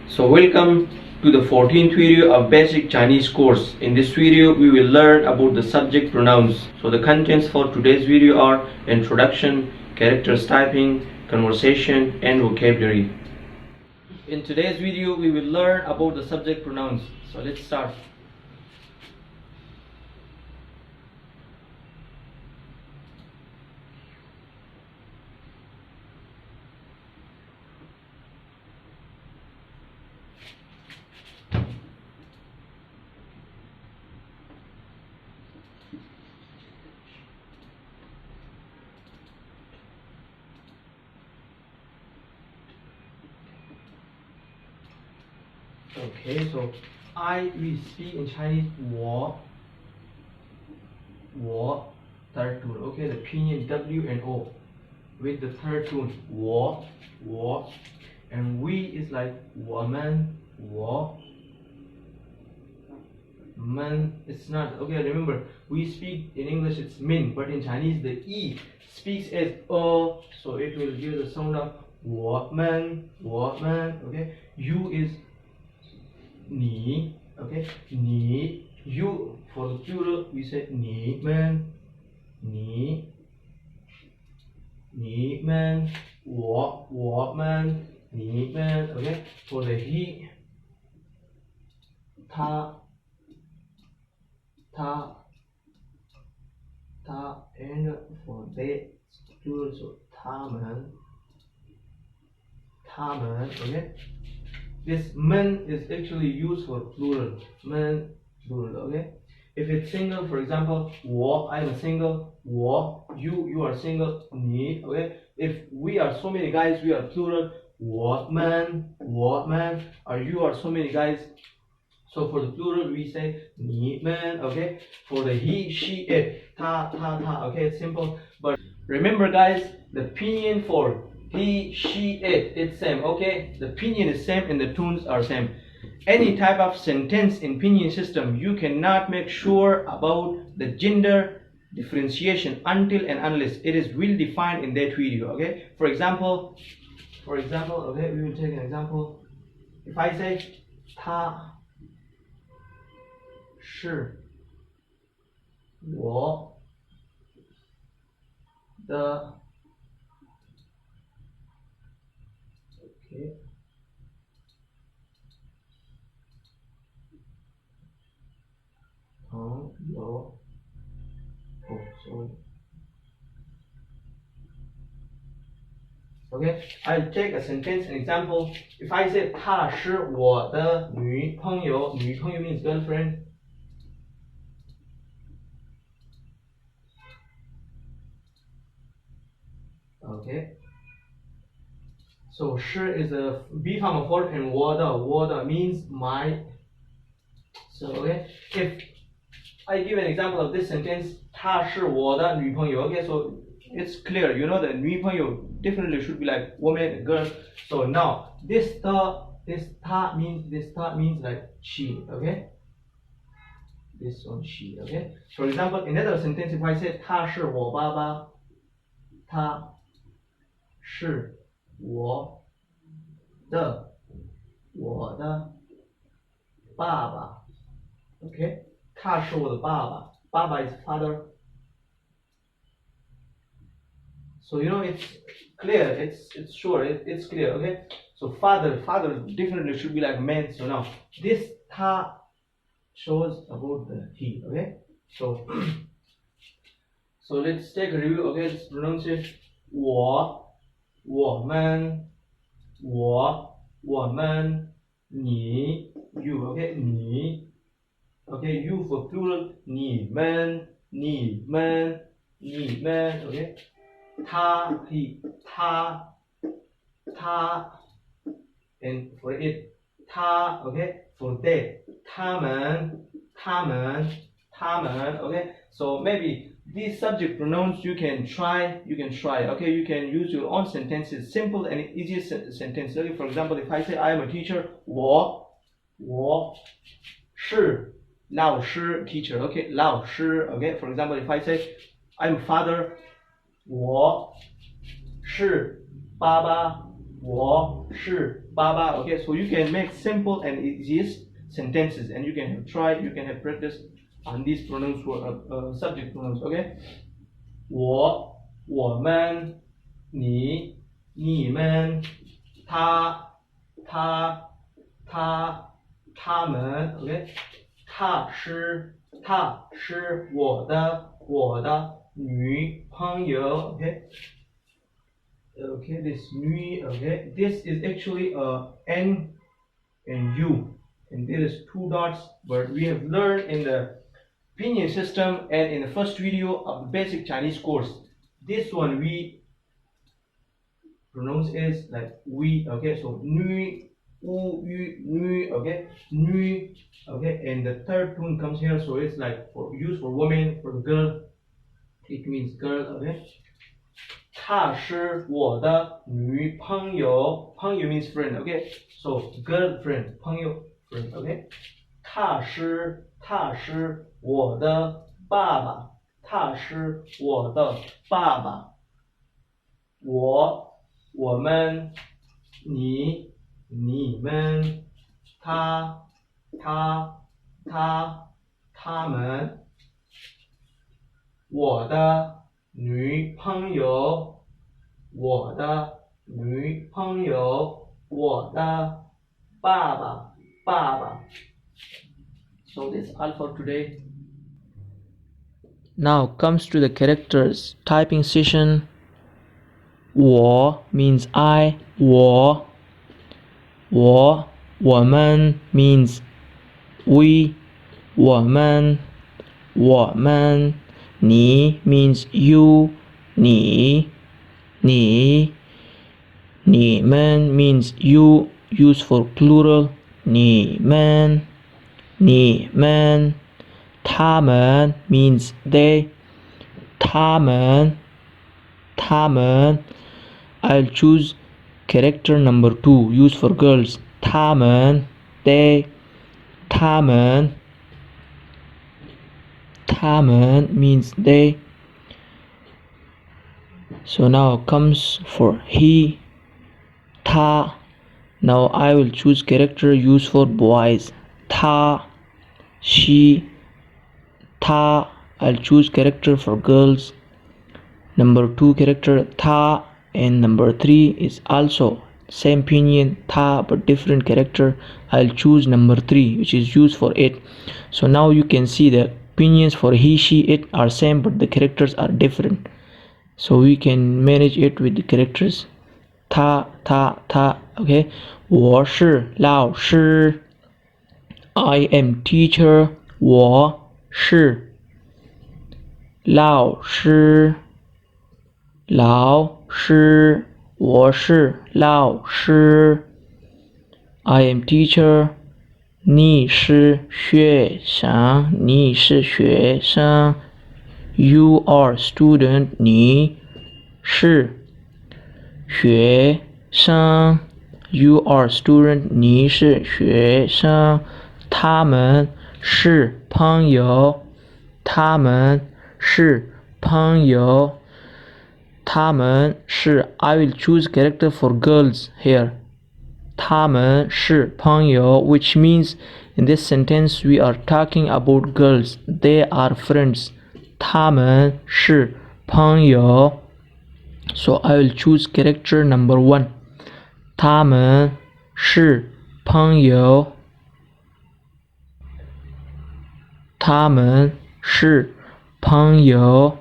So welcome to the 14th video of basic Chinese course. In this video we will learn about the subject pronouns. So the contents for today's video are introduction, characters typing, conversation and vocabulary. In today's video we will learn about the subject pronouns. So let's start. Okay, so we speak in Chinese 我 third tone. Okay, the pinyin W and O with the third tone 我 and we is like 我们 it's not okay. Remember, we speak in English it's min, but in Chinese the E speaks as so it will give the sound of 我们 okay. You is 你 okay. 你 you for the plural we say 你们 你们 我们 你们 okay. For the he 他 and for they plural so 他们 okay. This men is actually used for plural, men plural, okay. If it's single, for example, 我 I'm a single, 我 you are single, 你 okay. If we are so many guys, we are plural, 我们 or you are so many guys. So for the plural we say 你们 okay. For the he, she, it, 他 okay, it's simple. But remember guys, the pinyin for he, she, it's same, okay. The pinyin is same and the tones are same. Any type of sentence in pinyin system, you cannot make sure about the gender differentiation until and unless it is well defined in that video, okay. For example, okay, we will take an example. If I say 他是我的朋友 sorry. Okay, I'll take a sentence an example. If I say 她是我的女朋友 means girlfriend. Okay. So 是 is a B form of verb and 我的 means my. So okay, if I give an example of this sentence, 她是我的女朋友 okay, so it's clear, you know that 女朋友 definitely should be like woman, girl. So now this 她 means like she, okay. This one she, okay. For example, another sentence if I say 他是我爸爸，他是我的爸爸 okay. 他是我的爸爸，爸爸 is father. So you know it's clear, it's sure, it's clear, okay. So father definitely should be like man. So now this 他 shows about the he, okay. So let's take a review, okay. Let's pronounce it 我们你 you, okay. 你 okay, you for plural 你们 okay. 他 he 他 and for it 他 okay. For they 他们 okay. So maybe these subject pronouns you can try, okay. You can use your own sentences, simple and easy sentence. Okay, for example, if I say I am a teacher, 我是老师 teacher, okay. 老师 okay. For example, if I say I'm a father, 我是爸爸我是爸爸. Okay, so you can make simple and easiest sentences, and you can have tried, you can have practiced on these pronouns for subject pronouns. Okay, 我们你们他们 OK， 她是我的女朋友 OK, this 女 OK, this is actually a N and U, and there is two dots, but we have learned in the pinyin system and in the first video of the basic Chinese course. This one we pronounce is like we. Okay, so nu, nu. Okay, nu. Okay, and the third tone comes here, so it's like for use for woman, for the girl. It means girl. Okay. 她是我的女朋友，朋友 means friend, okay? So girlfriend, 朋友 friend, okay? 他是我的爸爸，他是我的爸爸。我们你们他们我的女朋友，我的女朋友，我的爸爸。So that's all for today. Now comes to the characters typing session. 我 means I, 我们 means we, 我们你 means you, 你们 means you, use for plural, 你们他们 means they, 他们 I'll choose character number 2, use for girls, 他们 they, 他们 means they. So now comes for he, 他. Now I will choose character use for boys, 他 she, 他. I'll choose character for girls, number 2 character 他, and number 3 is also same pinyin 他 but different character. I'll choose number 3, which is used for it. So now you can see the pinions for he, she, it are same, but the characters are different, so we can manage it with the characters. 他 okay. 我是老师, I am teacher, 我是老师我是老师 I am teacher. 你是学生 You are student. 你是学生 You are student. 你是学生。他们是朋友 他们是 I will choose character for girls here. 他们是朋友 which means in this sentence we are talking about girls. They are friends. 他们是朋友 So I will choose character number 1. 他们是朋友他们是朋友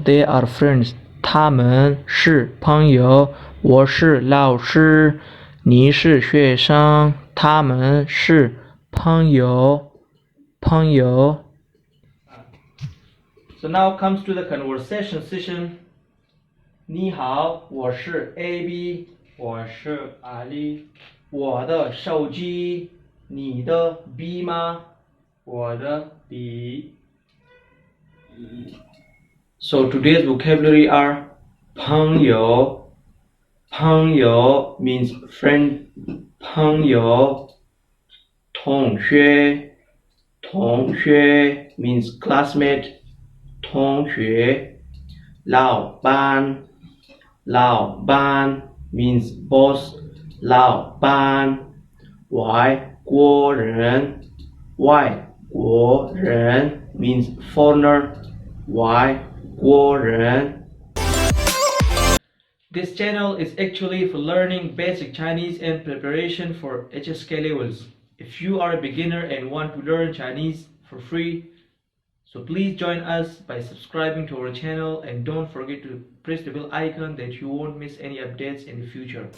They are friends. 他们是朋友我是老师你是学生他们是朋友 So now comes to the conversation session. 你好，我是 AB， 我是阿丽。我的手机，你的笔吗？我的笔。So today's vocabulary are 朋友 means friend, 朋友。同学 means classmate, 同学老板老板 means boss 老板外国人外国人 means foreigner 外国人 This channel is actually for learning basic Chinese and preparation for HSK levels. If you are a beginner and want to learn Chinese for free, so please join us by subscribing to our channel and don't forget to press the bell icon that you won't miss any updates in the future.